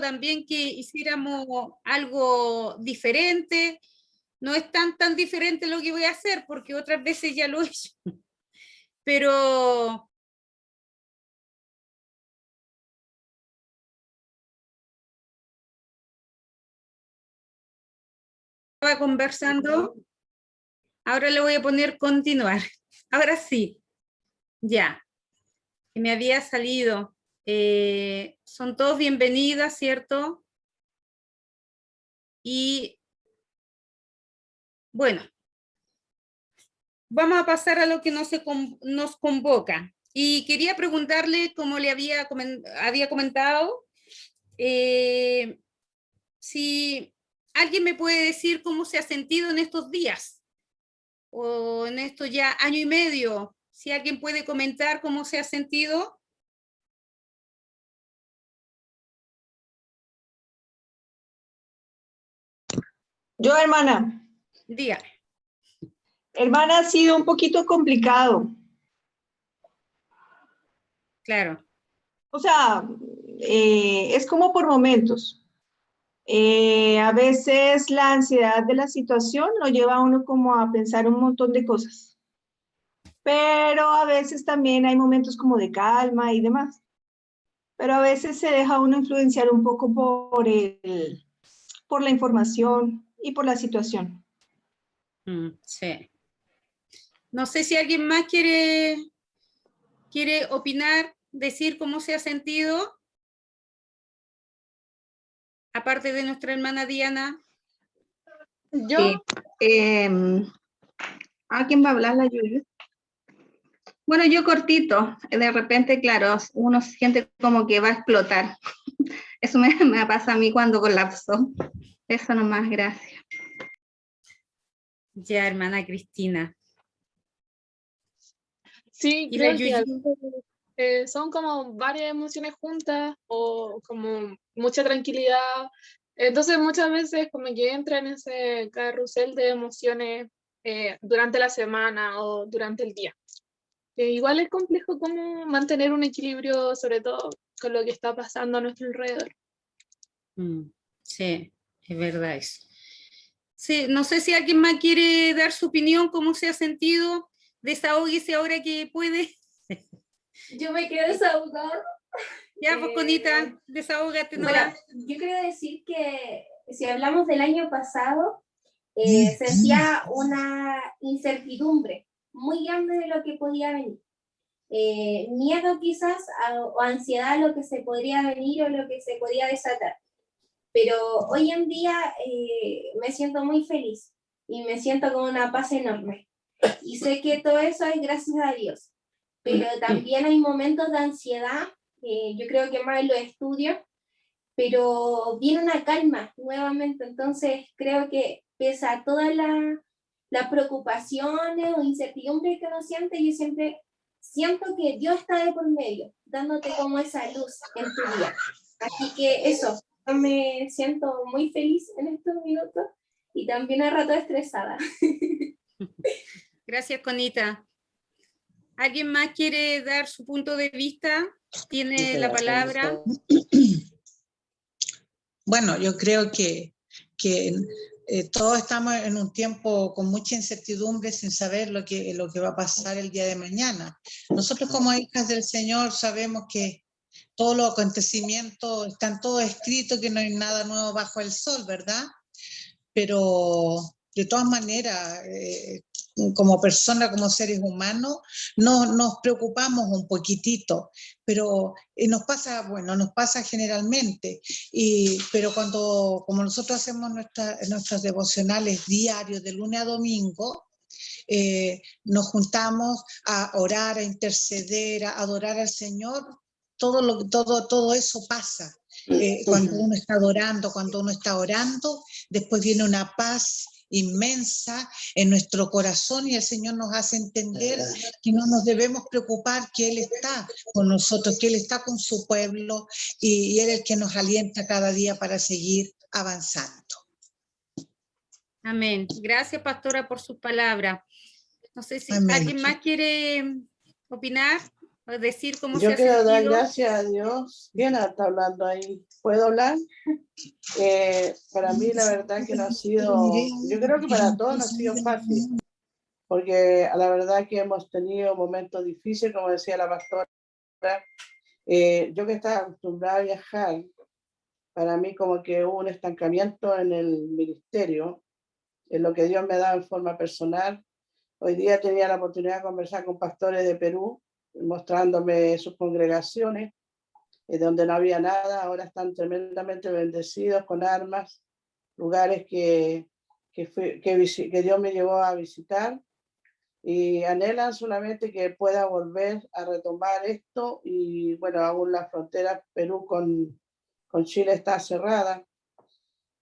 también que hiciéramos algo diferente. No es tan diferente lo que voy a hacer, porque otras veces ya lo he hecho. Pero estaba conversando, ahora le voy a poner continuar. Ahora sí, ya, que me había salido. Son todos bienvenidas, ¿cierto? Y bueno, vamos a pasar a lo que nos convoca. Y quería preguntarle, como le había comentado, si alguien me puede decir cómo se ha sentido en estos días, o en esto ya año y medio, si alguien puede comentar cómo se ha sentido. Yo, hermana. Dígame. Hermana, ha sido un poquito complicado. Claro. O sea, es como por momentos. A veces la ansiedad de la situación lo lleva a uno como a pensar un montón de cosas. Pero a veces también hay momentos como de calma y demás. Pero a veces se deja uno influenciar un poco por la información y por la situación. Sí. No sé si alguien más quiere opinar, decir cómo se ha sentido, aparte de nuestra hermana Diana. Yo, ¿a quién va a hablar, la Yuyu? Bueno, yo cortito, de repente, claro, uno siente como que va a explotar. Eso me pasa a mí cuando colapso. Eso nomás, gracias. Ya, hermana Cristina. Sí, creo que son como varias emociones juntas o como mucha tranquilidad. Entonces muchas veces como que entra en ese carrusel de emociones durante la semana o durante el día. Igual es complejo como mantener un equilibrio, sobre todo con lo que está pasando a nuestro alrededor. Sí, es verdad eso. Sí, no sé si alguien más quiere dar su opinión, cómo se ha sentido. Desahóguese ahora que puede. Yo me quiero desahogar. Ya, pues, Conita, desahógate. Bueno, yo quiero decir que si hablamos del año pasado, sentía una incertidumbre muy grande de lo que podía venir. Miedo quizás o ansiedad a lo que se podría venir o lo que se podía desatar. Pero hoy en día me siento muy feliz y me siento con una paz enorme. Y sé que todo eso es gracias a Dios. Pero también hay momentos de ansiedad, yo creo que más en los estudios, pero viene una calma nuevamente. Entonces creo que pese a todas las preocupaciones o incertidumbres que uno siente, yo siempre siento que Dios está de por medio, dándote como esa luz en tu día. Así que eso, yo me siento muy feliz en estos minutos y también a rato estresada. Gracias, Conita. ¿Alguien más quiere dar su punto de vista? Tiene la palabra. Bueno, yo creo que todos estamos en un tiempo con mucha incertidumbre sin saber lo que va a pasar el día de mañana. Nosotros como hijas del Señor sabemos que todos los acontecimientos están todos escritos, que no hay nada nuevo bajo el sol, ¿verdad? Pero de todas maneras, como personas, como seres humanos, nos preocupamos un poquitito, pero nos pasa generalmente, pero como nosotros hacemos nuestras devocionales diarios de lunes a domingo, nos juntamos a orar, a interceder, a adorar al Señor, todo eso pasa. Cuando uno está adorando, cuando uno está orando, después viene una paz inmensa en nuestro corazón y el Señor nos hace entender que no nos debemos preocupar, que Él está con nosotros, que Él está con su pueblo y Él es el que nos alienta cada día para seguir avanzando. Amén. Gracias, pastora, por sus palabras. No sé si Amén. alguien más quiere opinar o decir cómo se ha Yo quiero dar sentido. gracias a Dios. ¿Quién está hablando ahí? ¿Puedo hablar? Para mí la verdad que no ha sido, yo creo que para todos no ha sido fácil, porque la verdad que hemos tenido momentos difíciles, como decía la pastora. Yo que estaba acostumbrada a viajar, para mí como que hubo un estancamiento en el ministerio, en lo que Dios me da en forma personal. Hoy día tenía la oportunidad de conversar con pastores de Perú, mostrándome sus congregaciones, donde no había nada, ahora están tremendamente bendecidos con armas, lugares que Dios me llevó a visitar, y anhelan solamente que pueda volver a retomar esto. Y bueno, aún la frontera Perú con Chile está cerrada,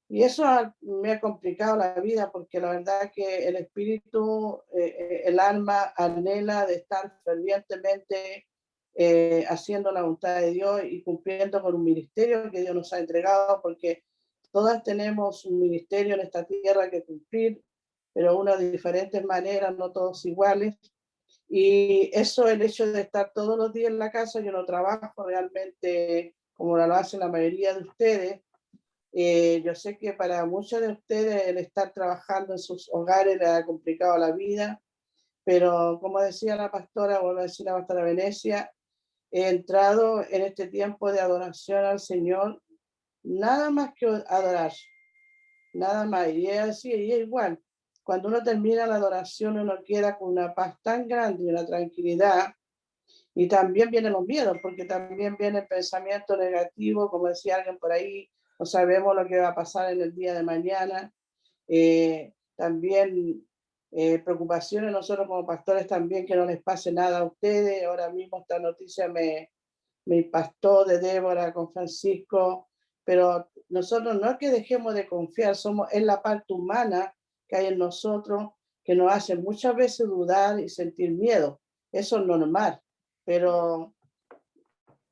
y eso me ha complicado la vida, porque la verdad que el espíritu, el alma anhela de estar fervientemente haciendo la voluntad de Dios y cumpliendo con un ministerio que Dios nos ha entregado, porque todas tenemos un ministerio en esta tierra que cumplir, pero uno de diferentes maneras, no todos iguales. Y eso, el hecho de estar todos los días en la casa, yo no trabajo realmente como lo hace la mayoría de ustedes. Yo sé que para muchos de ustedes el estar trabajando en sus hogares les ha complicado la vida, pero como decía la pastora, vuelvo a decir la pastora Venecia, he entrado en este tiempo de adoración al Señor, nada más que adorar, nada más. Y es así, y es igual. Cuando uno termina la adoración, uno queda con una paz tan grande y una tranquilidad. Y también vienen los miedos, porque también viene el pensamiento negativo, como decía alguien por ahí, no sabemos lo que va a pasar en el día de mañana. También preocupaciones nosotros como pastores también, que no les pase nada a ustedes. Ahora mismo esta noticia me impactó de Débora con Francisco, pero nosotros no es que dejemos de confiar, es la parte humana que hay en nosotros que nos hace muchas veces dudar y sentir miedo. Eso es normal, pero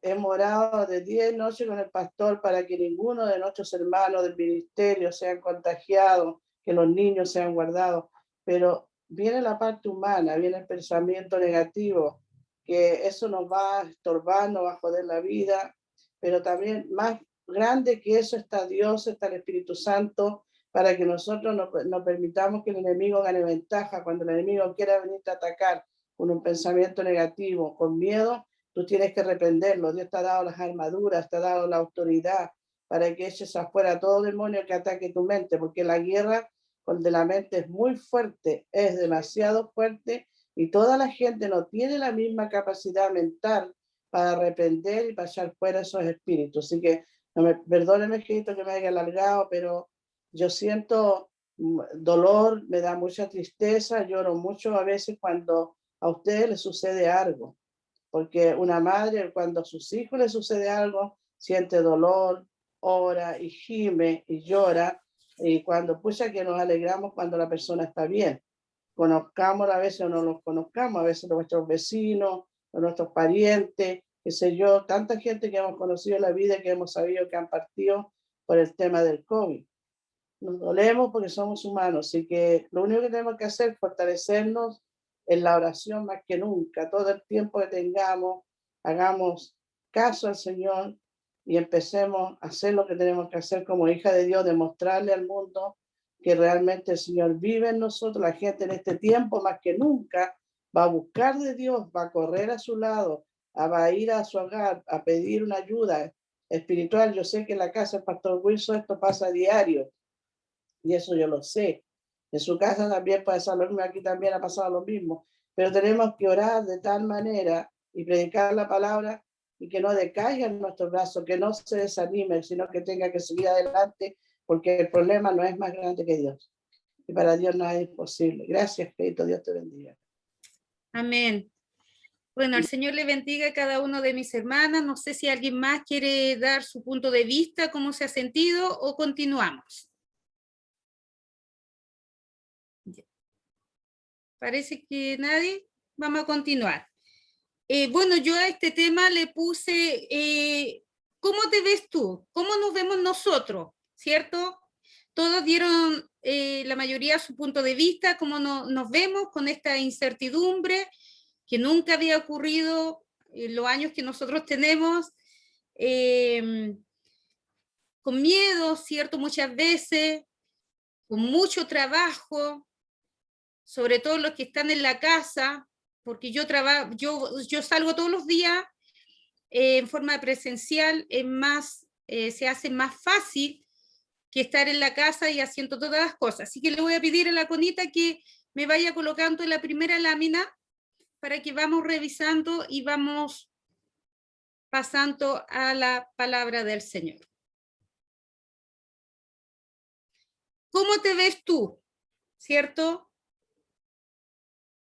hemos orado de 10 noches con el pastor para que ninguno de nuestros hermanos del ministerio sean contagiados, que los niños sean guardados, pero viene la parte humana, viene el pensamiento negativo, que eso nos va a estorbar, nos va a joder la vida, pero también más grande que eso está Dios, está el Espíritu Santo, para que nosotros no permitamos que el enemigo gane ventaja. Cuando el enemigo quiera venirte a atacar con un pensamiento negativo, con miedo, tú tienes que reprenderlo. Dios te ha dado las armaduras, te ha dado la autoridad para que eches afuera todo demonio que ataque tu mente, porque la guerra de la mente es muy fuerte, es demasiado fuerte, y toda la gente no tiene la misma capacidad mental para reprender y pasar fuera esos espíritus. Así que, perdóneme que me haya alargado, pero yo siento dolor, me da mucha tristeza, lloro mucho a veces cuando a ustedes les sucede algo, porque una madre, cuando a sus hijos les sucede algo, siente dolor, ora y gime y llora, y cuando que nos alegramos cuando la persona está bien. Conozcamos a veces o no los conozcamos, a veces nuestros vecinos, o nuestros parientes, qué sé yo, tanta gente que hemos conocido en la vida, que hemos sabido que han partido por el tema del COVID. Nos dolemos porque somos humanos, así que lo único que tenemos que hacer es fortalecernos en la oración más que nunca. Todo el tiempo que tengamos, hagamos caso al Señor y empecemos a hacer lo que tenemos que hacer como hija de Dios, demostrarle al mundo que realmente el Señor vive en nosotros. La gente en este tiempo más que nunca va a buscar de Dios, va a correr a su lado, va a ir a su hogar, a pedir una ayuda espiritual. Yo sé que en la casa del pastor Wilson esto pasa a diario, y eso yo lo sé. En su casa también puede ser lo mismo, aquí también ha pasado lo mismo, pero tenemos que orar de tal manera y predicar la palabra, y que no decaiga en nuestros brazos, que no se desanime, sino que tenga que seguir adelante, porque el problema no es más grande que Dios, y para Dios nada es imposible. Gracias, Cristo, Dios te bendiga. Amén. Bueno, el Señor le bendiga a cada uno de mis hermanas. No sé si alguien más quiere dar su punto de vista, cómo se ha sentido, o continuamos. Parece que nadie. Vamos a continuar. Bueno, yo a este tema le puse, ¿cómo te ves tú? ¿Cómo nos vemos nosotros? ¿Cierto? Todos dieron, la mayoría, su punto de vista, cómo nos vemos con esta incertidumbre que nunca había ocurrido en los años que nosotros tenemos. con miedo, ¿cierto? Muchas veces, con mucho trabajo, sobre todo los que están en la casa, porque yo salgo todos los días en forma presencial, se hace más fácil que estar en la casa y haciendo todas las cosas. Así que le voy a pedir a la Conita que me vaya colocando en la primera lámina para que vamos revisando y vamos pasando a la palabra del Señor. ¿Cómo te ves tú? ¿Cierto?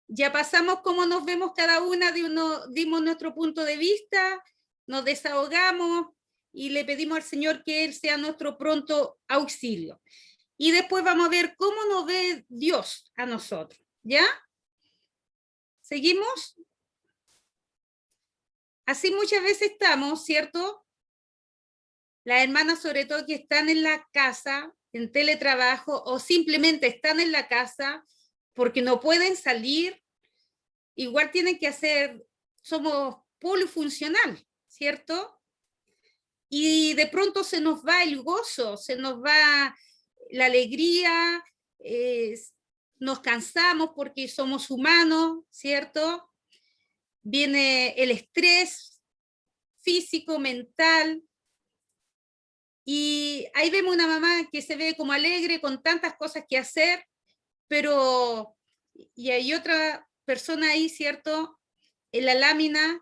Ya pasamos cómo nos vemos cada una, dimos nuestro punto de vista, nos desahogamos y le pedimos al Señor que Él sea nuestro pronto auxilio. Y después vamos a ver cómo nos ve Dios a nosotros, ¿ya? ¿Seguimos? Así muchas veces estamos, ¿cierto? Las hermanas, sobre todo que están en la casa, en teletrabajo, o simplemente están en la casa porque no pueden salir, igual tienen que hacer, somos polifuncional, ¿cierto? Y de pronto se nos va el gozo, se nos va la alegría, nos cansamos porque somos humanos, ¿cierto? Viene el estrés físico, mental, y ahí vemos una mamá que se ve como alegre, con tantas cosas que hacer, pero, y hay otra persona ahí, ¿cierto? En la lámina,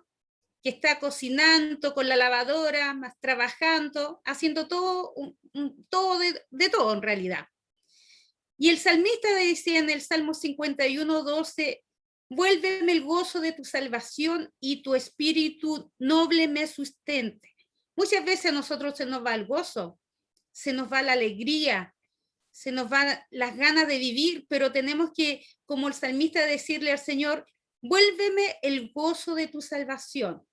que está cocinando con la lavadora, más trabajando, haciendo todo, todo de todo en realidad. Y el salmista decía en el Salmo 51:12, vuélveme el gozo de tu salvación y tu espíritu noble me sustente. Muchas veces a nosotros se nos va el gozo, se nos va la alegría, se nos van las ganas de vivir, pero tenemos que, como el salmista, decirle al Señor, vuélveme el gozo de tu salvación.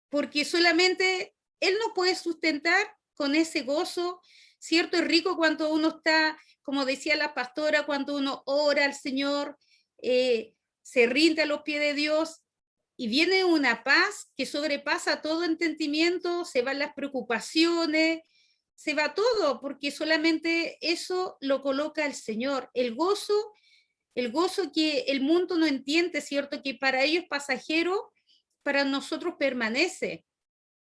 Porque solamente Él nos puede sustentar con ese gozo, ¿cierto? Es rico cuando uno está, como decía la pastora, cuando uno ora al Señor, se rinde a los pies de Dios y viene una paz que sobrepasa todo entendimiento, se van las preocupaciones, se va todo, porque solamente eso lo coloca el Señor. El gozo que el mundo no entiende, ¿cierto? Que para ellos es pasajero, para nosotros permanece,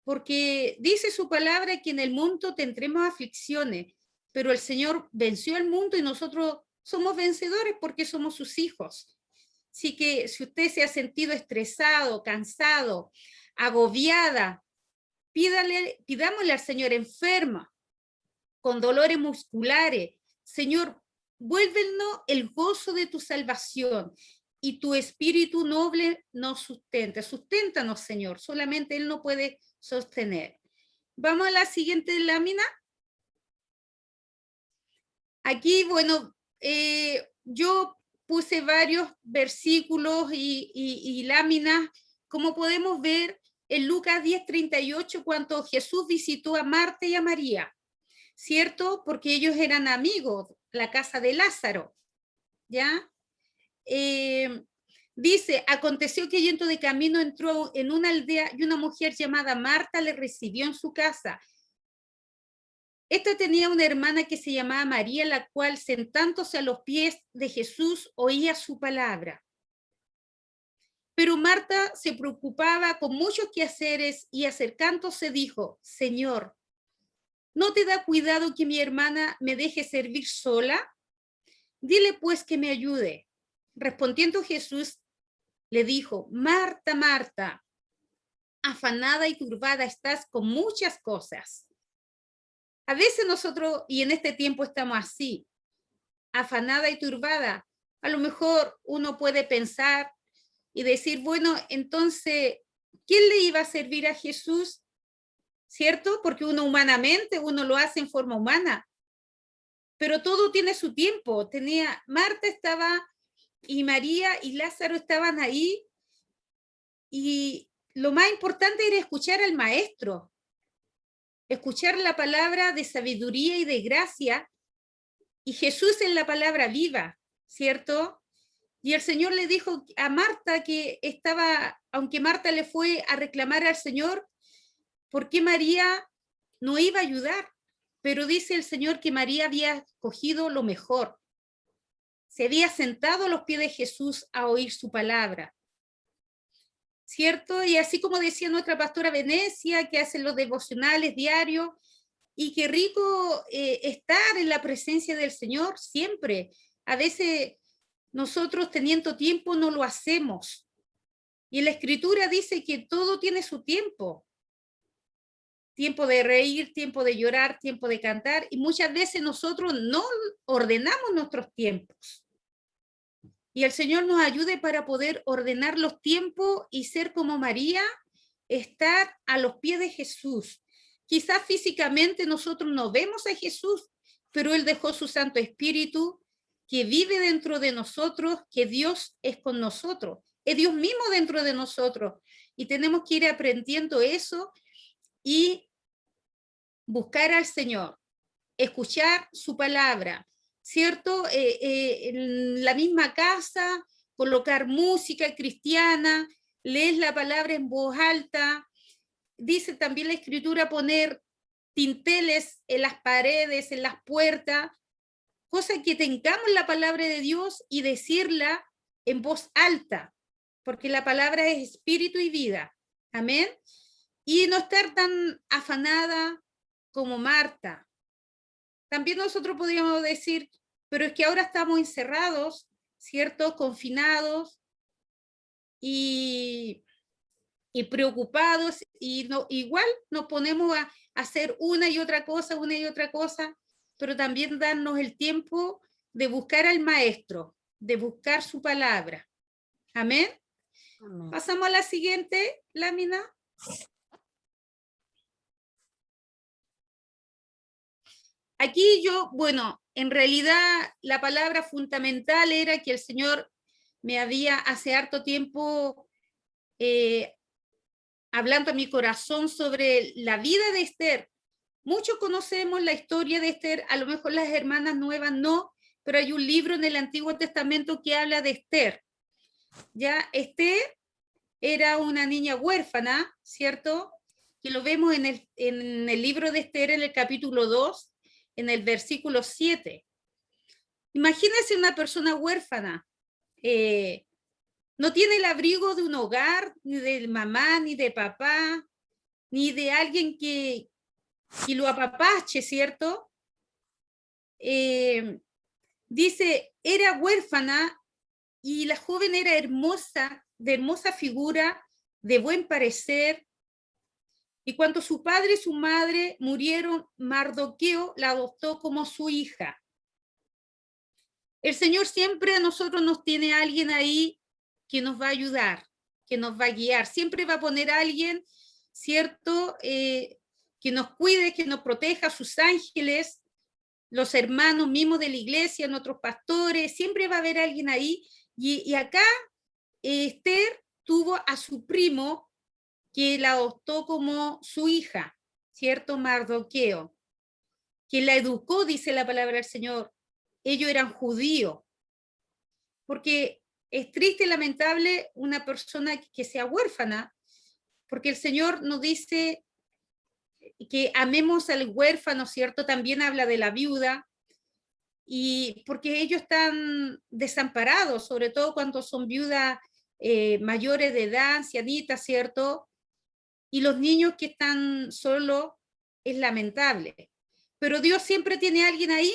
porque dice su palabra que en el mundo tendremos aflicciones, pero el Señor venció al mundo y nosotros somos vencedores porque somos sus hijos. Así que si usted se ha sentido estresado, cansado, agobiada, pidámosle al Señor, enferma, con dolores musculares, Señor, vuélvenos el gozo de tu salvación y tu espíritu noble nos sustente. Susténtanos, Señor, solamente Él no puede sostener. Vamos a la siguiente lámina. Aquí, bueno, yo puse varios versículos y láminas, como podemos ver en Lucas 10:38, cuando Jesús visitó a Marta y a María, ¿cierto? Porque ellos eran amigos, la casa de Lázaro, ¿ya? Dice, aconteció que yendo de camino entró en una aldea y una mujer llamada Marta le recibió en su casa. Esta tenía una hermana que se llamaba María, la cual, sentándose a los pies de Jesús, oía su palabra. Pero Marta se preocupaba con muchos quehaceres y acercándose dijo, Señor, ¿no te da cuidado que mi hermana me deje servir sola? Dile pues que me ayude. Respondiendo Jesús, le dijo, Marta, Marta, afanada y turbada estás con muchas cosas. A veces nosotros, y en este tiempo estamos así, afanada y turbada. A lo mejor uno puede pensar y decir, bueno, entonces, ¿quién le iba a servir a Jesús? ¿Cierto? Porque uno humanamente, uno lo hace en forma humana. Pero todo tiene su tiempo. Marta estaba, y María y Lázaro estaban ahí, y lo más importante era escuchar al maestro, escuchar la palabra de sabiduría y de gracia, y Jesús es la palabra viva, ¿cierto? Y el Señor le dijo a Marta que estaba, aunque Marta le fue a reclamar al Señor, ¿por qué María no iba a ayudar, pero dice el Señor que María había escogido lo mejor. Se había sentado a los pies de Jesús a oír su palabra, ¿cierto? Y así como decía nuestra pastora Venecia, que hace los devocionales diarios, y qué rico estar en la presencia del Señor siempre. A veces nosotros teniendo tiempo no lo hacemos. Y en la Escritura dice que todo tiene su tiempo. Tiempo de reír, tiempo de llorar, tiempo de cantar. Y muchas veces nosotros no ordenamos nuestros tiempos. Y el Señor nos ayude para poder ordenar los tiempos y ser como María, estar a los pies de Jesús. Quizás físicamente nosotros no vemos a Jesús, pero Él dejó su Santo Espíritu que vive dentro de nosotros, que Dios es con nosotros, es Dios mismo dentro de nosotros. Y tenemos que ir aprendiendo eso y buscar al Señor, escuchar su palabra, ¿cierto? En la misma casa, colocar música cristiana, leer la palabra en voz alta. Dice también la Escritura poner tinteles en las paredes, en las puertas, cosa que tengamos la palabra de Dios y decirla en voz alta, porque la palabra es espíritu y vida. Amén. Y no estar tan afanada como Marta. También nosotros podríamos decir, pero es que ahora estamos encerrados, ¿cierto? Confinados y preocupados, y no, igual nos ponemos a hacer una y otra cosa, pero también darnos el tiempo de buscar al Maestro, de buscar su palabra. Amén. Amén. Pasamos a la siguiente lámina. Aquí yo, bueno, en realidad la palabra fundamental era que el Señor me había hace harto tiempo hablando a mi corazón sobre la vida de Esther. Muchos conocemos la historia de Esther, a lo mejor las hermanas nuevas no, pero hay un libro en el Antiguo Testamento que habla de Esther. Ya Esther era una niña huérfana, ¿cierto? Que lo vemos en el libro de Esther, en el capítulo 2, en el versículo 7. Imagínense una persona huérfana, no tiene el abrigo de un hogar, ni de mamá, ni de papá, ni de alguien que lo apapache, ¿cierto? Dice, era huérfana y la joven era hermosa, de hermosa figura, de buen parecer. Y cuando su padre y su madre murieron, Mardoqueo la adoptó como su hija. El Señor siempre a nosotros nos tiene a alguien ahí que nos va a ayudar, que nos va a guiar. Siempre va a poner a alguien, ¿cierto? Que nos cuide, que nos proteja, sus ángeles, los hermanos mismos de la iglesia, nuestros pastores, siempre va a haber alguien ahí. Y acá Esther tuvo a su primo que la adoptó como su hija, ¿cierto? Mardoqueo, que la educó, dice la palabra del Señor. Ellos eran judíos, porque es triste y lamentable una persona que sea huérfana, porque el Señor nos dice que amemos al huérfano, ¿cierto? También habla de la viuda, y porque ellos están desamparados, sobre todo cuando son viudas mayores de edad, ancianitas, ¿cierto? Y los niños que están solos, es lamentable. Pero Dios siempre tiene a alguien ahí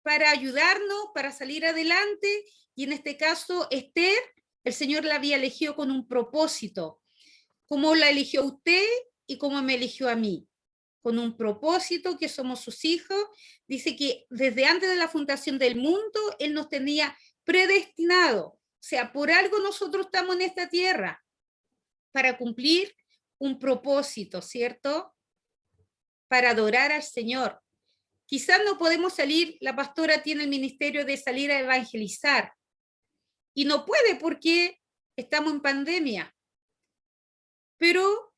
para ayudarnos, para salir adelante, y en este caso Esther, el Señor la había elegido con un propósito, como la eligió usted y como me eligió a mí, con un propósito que somos sus hijos. Dice que desde antes de la fundación del mundo, Él nos tenía predestinado, o sea, por algo nosotros estamos en esta tierra, para cumplir un propósito, ¿cierto? Para adorar al Señor. Quizás no podemos salir, la pastora tiene el ministerio de salir a evangelizar, y no puede porque estamos en pandemia, pero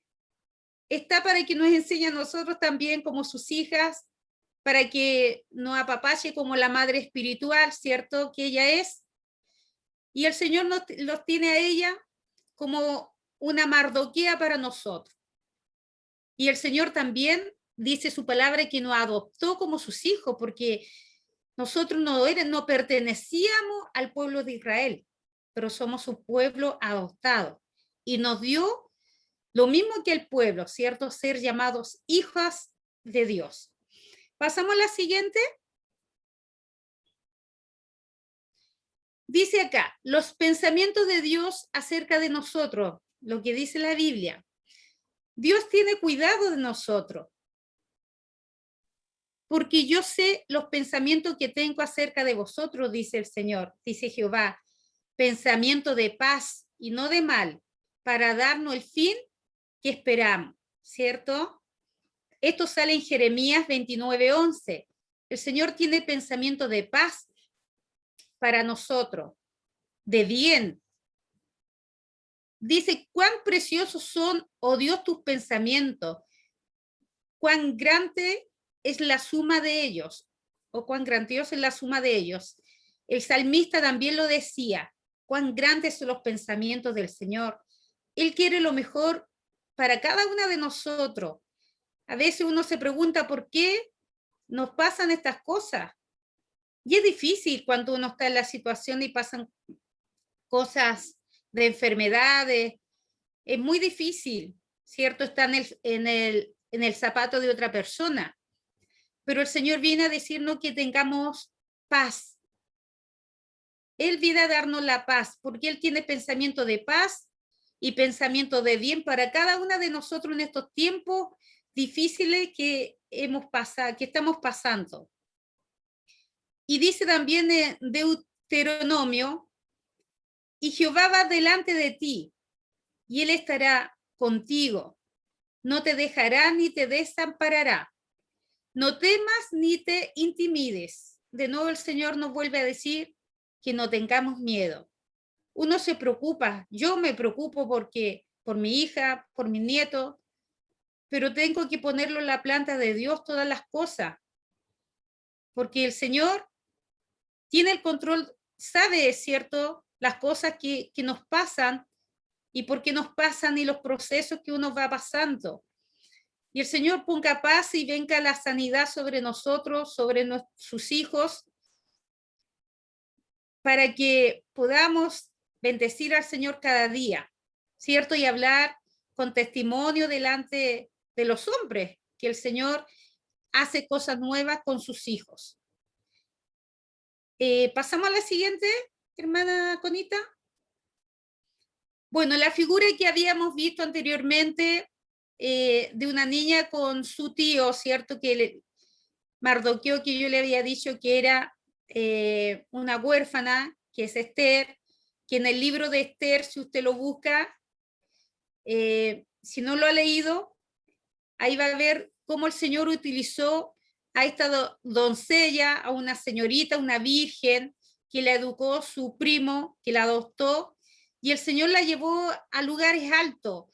está para que nos enseñe a nosotros también como sus hijas, para que nos apapache como la madre espiritual, ¿cierto? Que ella es, y el Señor los tiene a ella como una Mardoquea para nosotros. Y el Señor también dice su palabra que nos adoptó como sus hijos, porque nosotros no pertenecíamos al pueblo de Israel, pero somos su pueblo adoptado. Y nos dio lo mismo que el pueblo, ¿cierto? Ser llamados hijas de Dios. Pasamos a la siguiente. Dice acá, los pensamientos de Dios acerca de nosotros, lo que dice la Biblia. Dios tiene cuidado de nosotros, porque yo sé los pensamientos que tengo acerca de vosotros, dice el Señor, dice Jehová, pensamiento de paz y no de mal, para darnos el fin que esperamos, ¿cierto? Esto sale en Jeremías 29:11. El Señor tiene pensamiento de paz para nosotros, de bien. Dice, cuán preciosos son, oh Dios, tus pensamientos, cuán grande es la suma de ellos, o cuán grandiosa es la suma de ellos. El salmista también lo decía, cuán grandes son los pensamientos del Señor. Él quiere lo mejor para cada una de nosotros. A veces uno se pregunta por qué nos pasan estas cosas. Y es difícil cuando uno está en la situación y pasan cosas de enfermedades. Es muy difícil, ¿cierto? Está en el zapato de otra persona. Pero el Señor viene a decirnos que tengamos paz. Él viene a darnos la paz, porque Él tiene pensamiento de paz y pensamiento de bien para cada una de nosotros en estos tiempos difíciles que estamos pasando. Y dice también en Deuteronomio, y Jehová va delante de ti, y Él estará contigo. No te dejará ni te desamparará. No temas ni te intimides. De nuevo el Señor nos vuelve a decir que no tengamos miedo. Uno se preocupa, yo me preocupo porque por mi hija, por mi nieto, pero tengo que ponerlo en la planta de Dios todas las cosas, porque el Señor tiene el control, sabe, es cierto, las cosas que nos pasan y por qué nos pasan y los procesos que uno va pasando. Y el Señor ponga paz y venga la sanidad sobre nosotros, sobre sus hijos, para que podamos bendecir al Señor cada día, ¿cierto? Y hablar con testimonio delante de los hombres, que el Señor hace cosas nuevas con sus hijos. Pasamos a la siguiente, hermana Conita. Bueno, la figura que habíamos visto anteriormente de una niña con su tío, ¿cierto? Mardoqueo, que yo le había dicho que era una huérfana, que es Esther, que en el libro de Esther, si usted lo busca, si no lo ha leído, ahí va a ver cómo el Señor utilizó a esta doncella, a una señorita, una virgen, que la educó su primo, que la adoptó, y el Señor la llevó a lugares altos,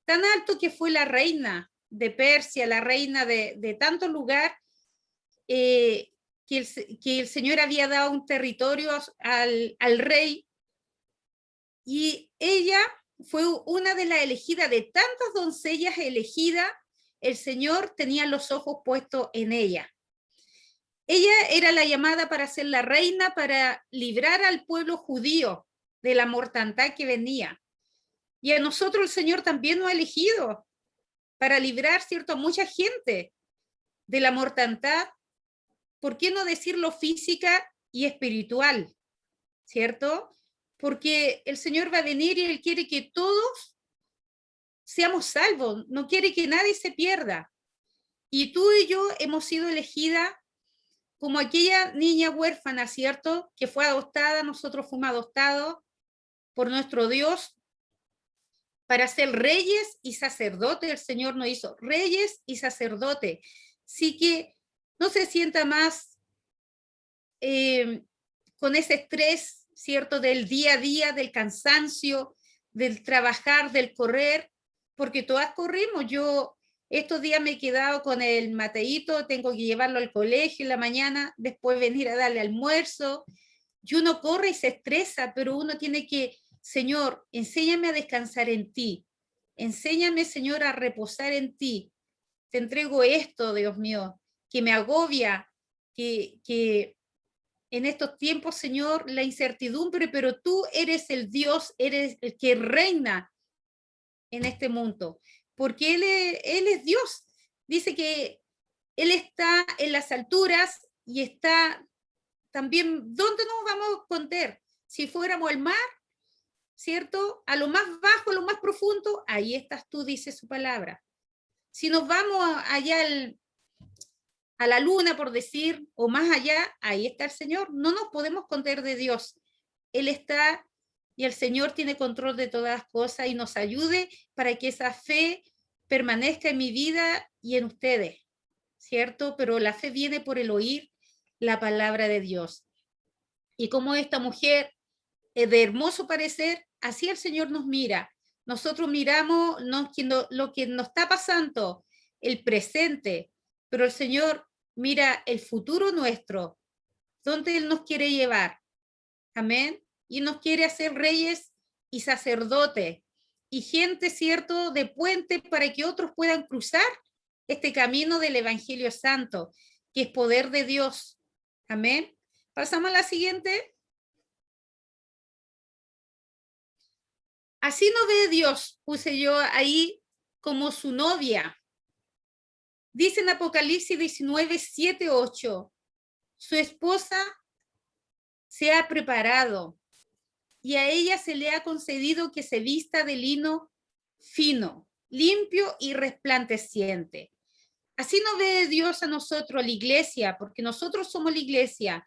tan alto que fue la reina de Persia, la reina de tantos lugares, que el Señor había dado un territorio al rey, y ella fue una de las elegidas, de tantas doncellas elegidas, el Señor tenía los ojos puestos en ella. Ella era la llamada para ser la reina, para librar al pueblo judío de la mortandad que venía. Y a nosotros el Señor también nos ha elegido para librar, ¿cierto?, a mucha gente de la mortandad. ¿Por qué no decirlo física y espiritual? ¿Cierto? Porque el Señor va a venir y Él quiere que todos seamos salvos, no quiere que nadie se pierda. Y tú y yo hemos sido elegidas como aquella niña huérfana, ¿cierto?, que fue adoptada, nosotros fuimos adoptados por nuestro Dios para ser reyes y sacerdotes. El Señor nos hizo reyes y sacerdotes. Así que no se sienta más con ese estrés, ¿cierto?, del día a día, del cansancio, del trabajar, del correr, porque todas corrimos. Yo estos días me he quedado con el Mateito, tengo que llevarlo al colegio en la mañana, después venir a darle almuerzo, y uno corre y se estresa, pero uno tiene que, Señor, enséñame a descansar en ti, enséñame, Señor, a reposar en ti. te entrego esto, Dios mío, que me agobia, que en estos tiempos, Señor, la incertidumbre, pero tú eres el Dios, eres el que reina en este mundo, porque Él es Dios. Dice que Él está en las alturas y está también, ¿dónde nos vamos a esconder? Si fuéramos al mar, ¿cierto? A lo más bajo, a lo más profundo, ahí estás tú, dice su palabra. Si nos vamos allá a la luna, por decir, o más allá, ahí está el Señor. No nos podemos esconder de Dios. Él está y el Señor tiene control de todas las cosas y nos ayude para que esa fe permanezca en mi vida y en ustedes, ¿cierto? Pero la fe viene por el oír la palabra de Dios. Y como esta mujer de hermoso parecer, así el Señor nos mira. Nosotros miramos lo que nos está pasando, el presente, pero el Señor mira el futuro nuestro, donde Él nos quiere llevar. Amén. Y nos quiere hacer reyes y sacerdotes y gente, ¿cierto?, de puente para que otros puedan cruzar este camino del Evangelio Santo, que es poder de Dios. Amén. Pasamos a la siguiente. Así nos ve Dios, puse yo ahí como su novia. Dice en Apocalipsis 19, 7, 8, su esposa se ha preparado y a ella se le ha concedido que se vista de lino fino, limpio y resplandeciente. Así nos ve Dios a nosotros, a la iglesia, porque nosotros somos la iglesia.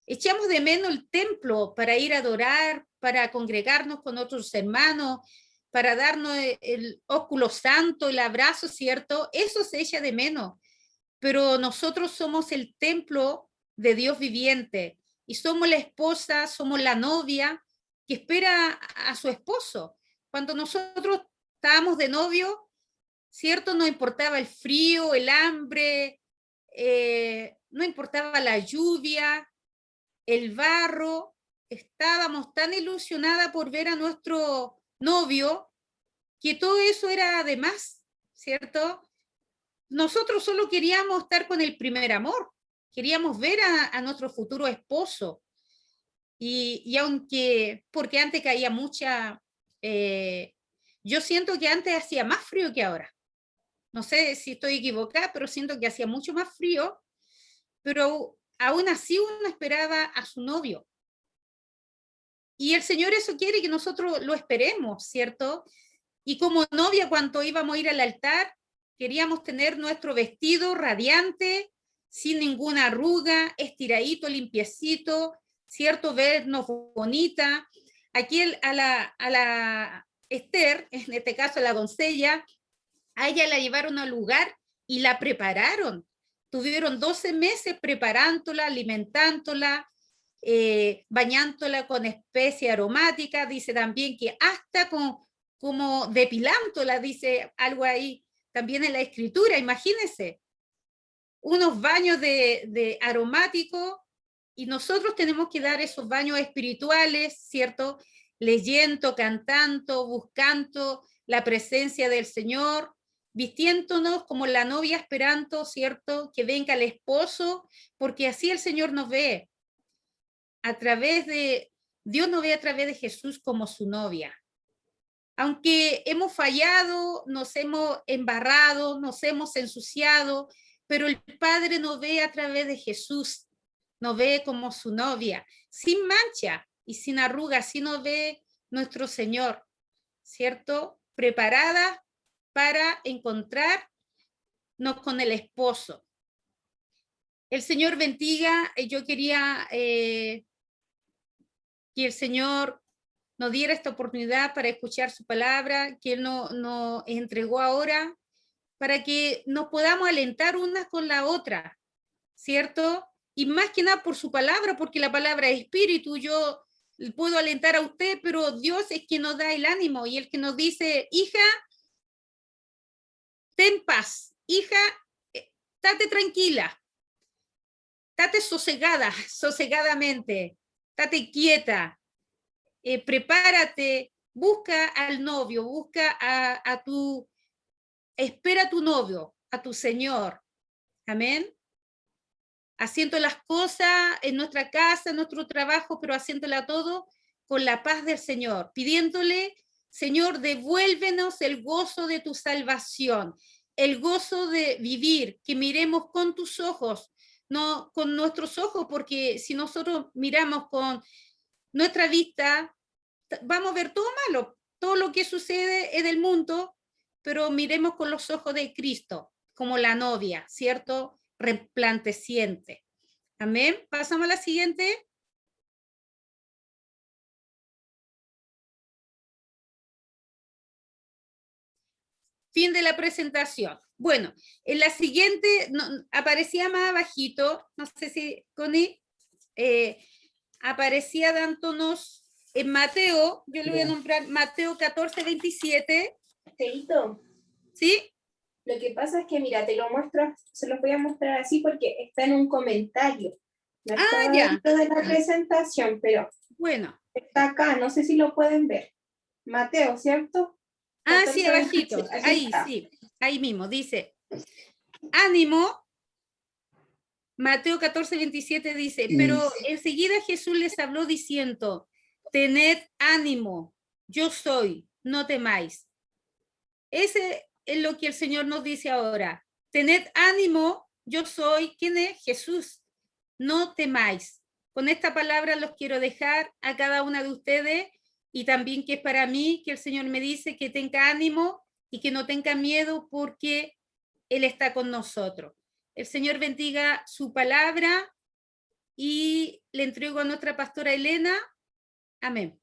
Echamos de menos el templo para ir a adorar, para congregarnos con otros hermanos, para darnos el óculo santo, el abrazo, ¿cierto? Eso se echa de menos. Pero nosotros somos el templo de Dios viviente y somos la esposa, somos la novia que espera a su esposo. Cuando nosotros estábamos de novio, ¿cierto? No importaba el frío, el hambre, no importaba la lluvia, el barro, estábamos tan ilusionadas por ver a nuestro novio que todo eso era además, ¿cierto? Nosotros solo queríamos estar con el primer amor, queríamos ver a nuestro futuro esposo. Y aunque, porque antes caía mucha, yo siento que antes hacía más frío que ahora. No sé si estoy equivocada, pero siento que hacía mucho más frío, pero aún así uno esperaba a su novio. Y el Señor eso quiere que nosotros lo esperemos, ¿cierto? Y como novia, cuando íbamos a ir al altar, queríamos tener nuestro vestido radiante, sin ninguna arruga, estiradito, limpiecito, ¿cierto? Vernos bonita. Aquí a la Esther, en este caso la doncella, a ella la llevaron al lugar y la prepararon. Tuvieron 12 meses preparándola, alimentándola, bañándola con especie aromática. Dice también que hasta como depilándola, dice algo ahí también en la escritura. Imagínense, unos baños de aromático, y nosotros tenemos que dar esos baños espirituales, ¿cierto? Leyendo, cantando, buscando la presencia del Señor, vistiéndonos como la novia esperando, ¿cierto? Que venga el esposo, porque así el Señor nos ve. Dios nos ve a través de Jesús como su novia. Aunque hemos fallado, nos hemos embarrado, nos hemos ensuciado, pero el Padre nos ve a través de Jesús, nos ve como su novia, sin mancha y sin arruga, así nos ve nuestro Señor, ¿cierto? Preparada para encontrarnos con el esposo. El Señor bendiga. Yo quería que el Señor nos diera esta oportunidad para escuchar su palabra, que Él nos entregó ahora, para que nos podamos alentar una con la otra, ¿cierto? Y más que nada por su palabra, porque la palabra es espíritu. Yo puedo alentar a usted, pero Dios es quien nos da el ánimo y el que nos dice, hija, ten paz, hija, estate tranquila, estate sosegada, sosegadamente, estate quieta, prepárate, busca al novio, espera a tu novio, a tu Señor. Amén. Haciendo las cosas en nuestra casa, en nuestro trabajo, pero haciéndola todo con la paz del Señor, pidiéndole, Señor, devuélvenos el gozo de tu salvación, el gozo de vivir, que miremos con tus ojos, no con nuestros ojos, porque si nosotros miramos con nuestra vista, vamos a ver todo malo, todo lo que sucede en el mundo, pero miremos con los ojos de Cristo, como la novia, ¿cierto? Resplandeciente. Amén. Pasamos a la siguiente. Fin de la presentación. Bueno, en la siguiente aparecía más abajito, no sé si Connie, aparecía dándonos en Mateo, yo le voy a nombrar Mateo 14, 27. Teito, ¿Sí? lo que pasa es que, mira, te lo muestro, se los voy a mostrar así porque está en un comentario. No está ya. dentro de la presentación, pero Bueno. está acá, no sé si lo pueden ver. Mateo, ¿cierto? Sí, abajito, ahí está. sí, ahí mismo, dice, ánimo, Mateo 14, 27 dice, pero enseguida Jesús les habló diciendo, tened ánimo, yo soy, no temáis. Ese es lo que el Señor nos dice ahora, tened ánimo, yo soy, ¿quién es? Jesús, no temáis. Con esta palabra los quiero dejar a cada una de ustedes, y también que es para mí, que el Señor me dice que tenga ánimo y que no tenga miedo porque Él está con nosotros. El Señor bendiga su palabra y le entrego a nuestra pastora Elena. Amén.